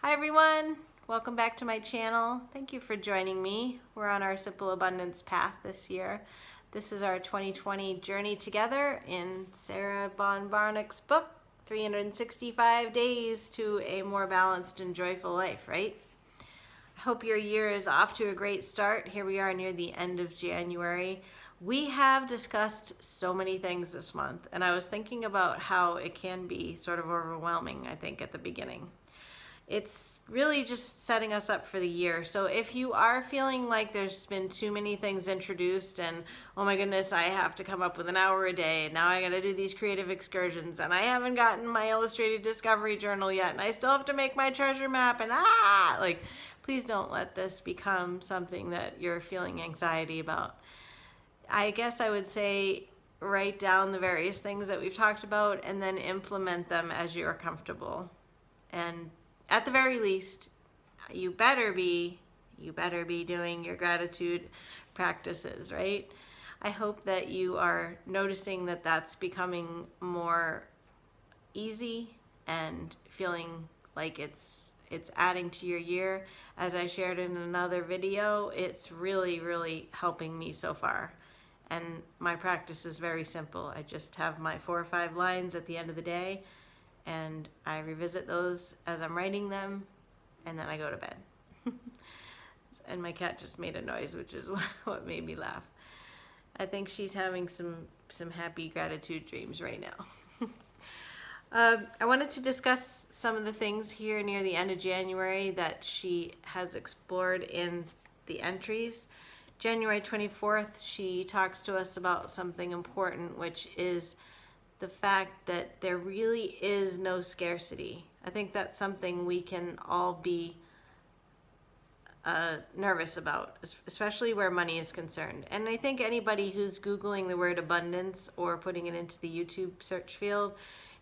Hi everyone, welcome back to my channel. Thank you for joining me. We're on our Simple Abundance path this year. This is our 2020 journey together in Sarah Von Barnick's book, 365 Days to a More Balanced and Joyful Life, right? I hope your year is off to a great start. Here we are near the end of January. We have discussed so many things this month, and I was thinking about how it can be sort of overwhelming, I think, at the beginning. It's really just setting us up for the year. So if you are feeling like there's been too many things introduced and, oh my goodness, I have to come up with an hour a day, and now I got to do these creative excursions, and I haven't gotten my illustrated discovery journal yet, and I still have to make my treasure map, and please don't let this become something that you're feeling anxiety about. I guess I would say write down the various things that we've talked about and then implement them as you're comfortable. And at the very least, you better be doing your gratitude practices, right? I hope that you are noticing that that's becoming more easy and feeling like it's adding to your year. As I shared in another video, it's really helping me so far. And my practice is very simple. I just have my 4 or 5 lines at the end of the day, and I revisit those as I'm writing them, and then I go to bed. And my cat just made a noise, which is what made me laugh. I think she's having some happy gratitude dreams right now. I wanted to discuss some of the things here near the end of January that she has explored in the entries. January 24th, she talks to us about something important, which is the fact that there really is no scarcity. I think that's something we can all be nervous about, especially where money is concerned. And I think anybody who's Googling the word abundance or putting it into the YouTube search field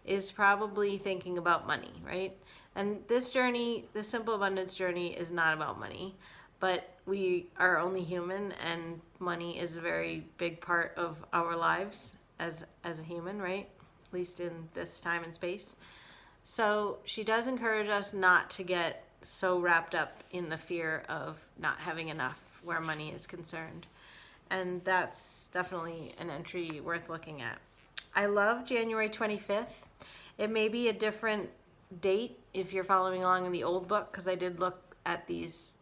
is probably thinking about money, right? And this journey, the Simple Abundance journey, is not about money, but we are only human, and money is a very big part of our lives as a human, right? At least in this time and space. So she does encourage us not to get so wrapped up in the fear of not having enough where money is concerned. And that's definitely an entry worth looking at. I love January 25th. It may be a different date if you're following along in the old book, because I did look at these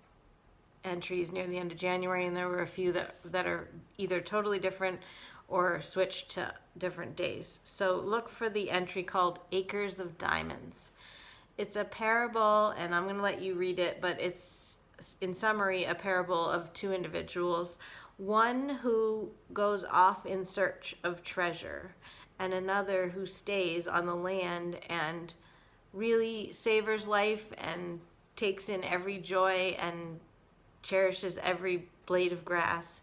entries near the end of January, and there were a few that are either totally different or switched to different days. So look for the entry called Acres of Diamonds. It's a parable, and I'm going to let you read it, but it's, in summary, a parable of 2 individuals. One who goes off in search of treasure, and another who stays on the land and really savors life and takes in every joy and cherishes every blade of grass.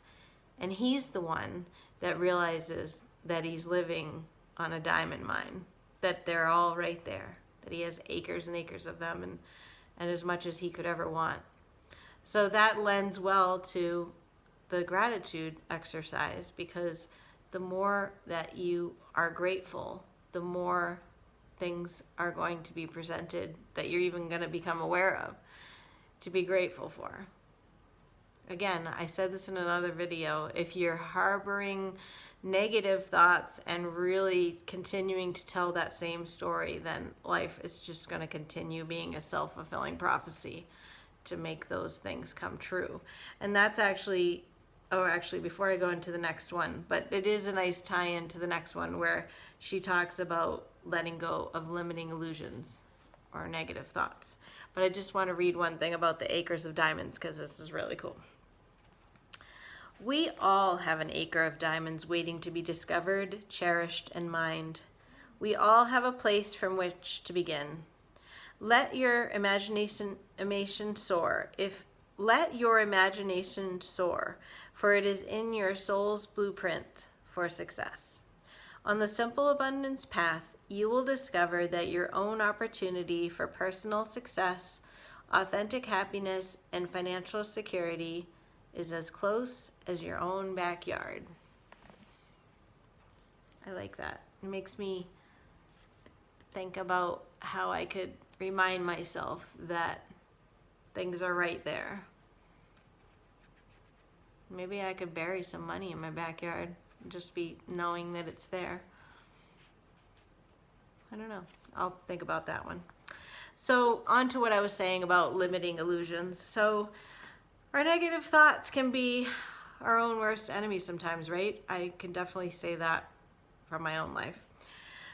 And he's the one that realizes that he's living on a diamond mine, that they're all right there, that he has acres and acres of them, and as much as he could ever want. So that lends well to the gratitude exercise, because the more that you are grateful, the more things are going to be presented that you're even going to become aware of to be grateful for. Again, I said this in another video, if you're harboring negative thoughts and really continuing to tell that same story, then life is just going to continue being a self-fulfilling prophecy to make those things come true. And that's actually, before I go into the next one, but it is a nice tie-in to the next one where she talks about letting go of limiting illusions or negative thoughts. But I just want to read one thing about the Acres of Diamonds, because this is really cool. We all have an acre of diamonds waiting to be discovered, cherished, and mined. We all have a place from which to begin. Let your imagination soar. Let your imagination soar, for it is in your soul's blueprint for success. On the Simple Abundance path, you will discover that your own opportunity for personal success, authentic happiness, and financial security is as close as your own backyard. I like that. It makes me think about how I could remind myself that things are right there. Maybe I could bury some money in my backyard, just be knowing that it's there. I don't know. I'll think about that one. So on to what I was saying about limiting illusions. So our negative thoughts can be our own worst enemy sometimes, right? I can definitely say that from my own life.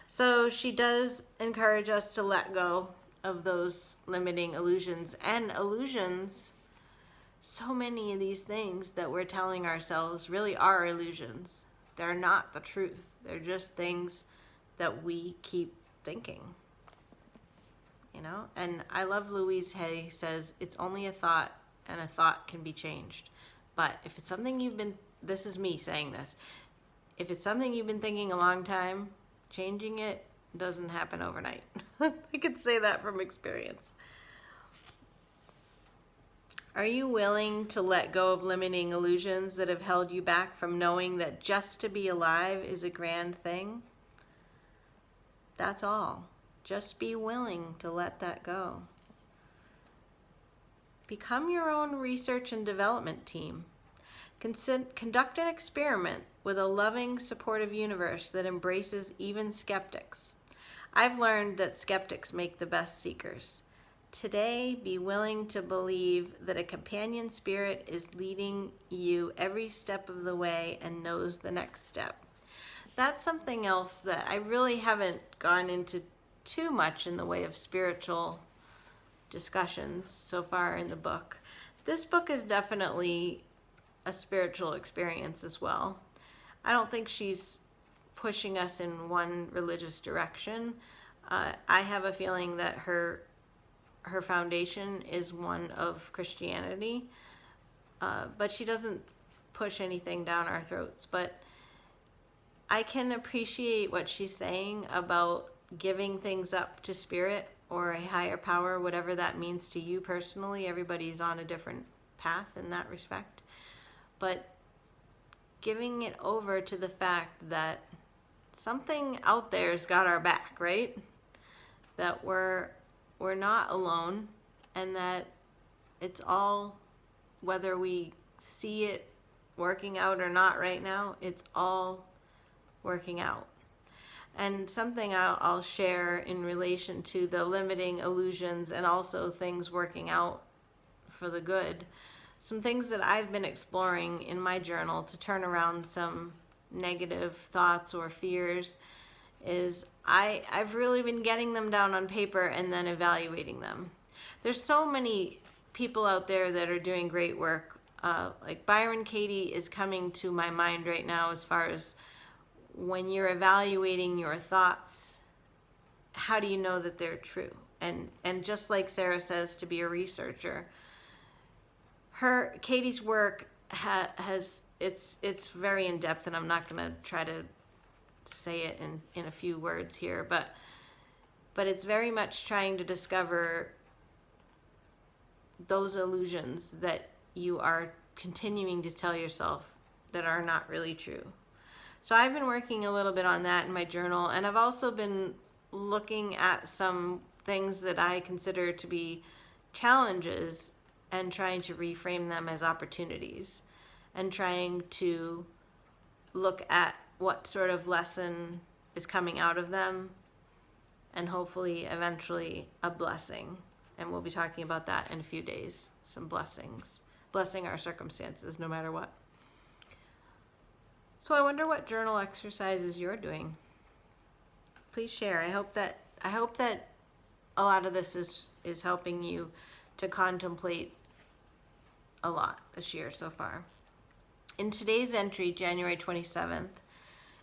So she does encourage us to let go of those limiting illusions. And illusions, so many of these things that we're telling ourselves really are illusions. They're not the truth. They're just things that we keep thinking. You know? And I love Louise Hay says, it's only a thought, and a thought can be changed. But if it's something you've been, this is me saying this, if it's something you've been thinking a long time, changing it doesn't happen overnight. I could say that from experience. Are you willing to let go of limiting illusions that have held you back from knowing that just to be alive is a grand thing? That's all. Just be willing to let that go. Become your own research and development team. Conduct an experiment with a loving, supportive universe that embraces even skeptics. I've learned that skeptics make the best seekers. Today, be willing to believe that a companion spirit is leading you every step of the way and knows the next step. That's something else that I really haven't gone into too much in the way of spiritual discussions so far in the book. This book is definitely a spiritual experience as well. I don't think she's pushing us in one religious direction. I have a feeling that her foundation is one of Christianity, but she doesn't push anything down our throats. But I can appreciate what she's saying about giving things up to spirit or a higher power, whatever that means to you personally. Everybody's on a different path in that respect. But giving it over to the fact that something out there's got our back, right? That we're not alone, and that it's all, whether we see it working out or not right now, it's all working out. And something I'll share in relation to the limiting illusions and also things working out for the good. Some things that I've been exploring in my journal to turn around some negative thoughts or fears is I've really been getting them down on paper and then evaluating them. There's so many people out there that are doing great work. Like Byron Katie is coming to my mind right now as far as when you're evaluating your thoughts, how do you know that they're true? And just like Sarah says, to be a researcher, Katie's work it's very in depth, and I'm not going to try to say it in a few words here, but it's very much trying to discover those illusions that you are continuing to tell yourself that are not really true. So I've been working a little bit on that in my journal, and I've also been looking at some things that I consider to be challenges and trying to reframe them as opportunities and trying to look at what sort of lesson is coming out of them and hopefully eventually a blessing. And we'll be talking about that in a few days, some blessings, blessing our circumstances no matter what. So I wonder what journal exercises you're doing. Please share. I hope that a lot of this is helping you to contemplate a lot this year so far. In today's entry, January 27th,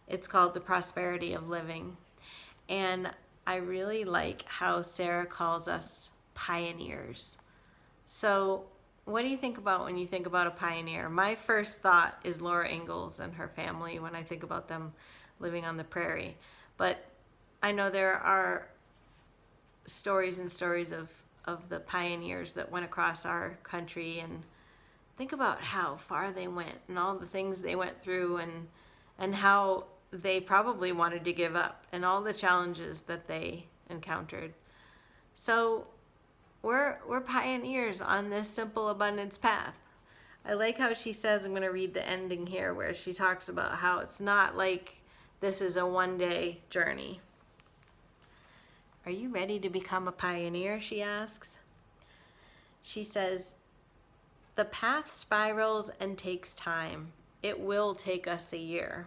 it's called The Prosperity of Living. And I really like how Sarah calls us pioneers. So what do you think about when you think about a pioneer? My first thought is Laura Ingalls and her family when I think about them living on the prairie. But I know there are stories and stories of the pioneers that went across our country, and think about how far they went and all the things they went through and how they probably wanted to give up and all the challenges that they encountered. So we're pioneers on this simple abundance path. I like how she says, I'm going to read the ending here where she talks about how it's not like this is a one-day journey. Are you ready to become a pioneer? She asks. She says, the path spirals and takes time. It will take us a year,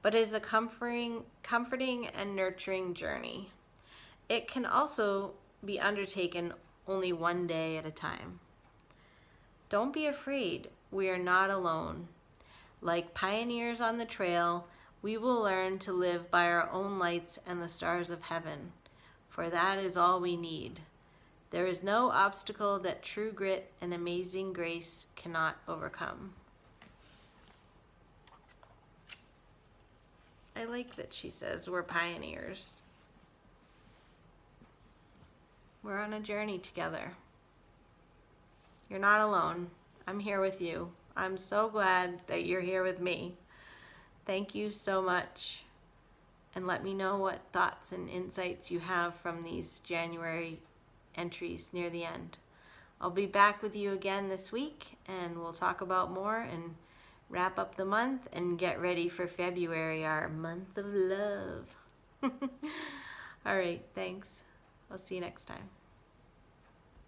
but it is a comforting and nurturing journey. It can also be undertaken only one day at a time. Don't be afraid. We are not alone. Like pioneers on the trail, we will learn to live by our own lights and the stars of heaven, for that is all we need. There is no obstacle that true grit and amazing grace cannot overcome. I like that she says we're pioneers. We're on a journey together. You're not alone. I'm here with you. I'm so glad that you're here with me. Thank you so much. And let me know what thoughts and insights you have from these January entries near the end. I'll be back with you again this week, and we'll talk about more and wrap up the month and get ready for February, our month of love. All right, thanks. I'll see you next time.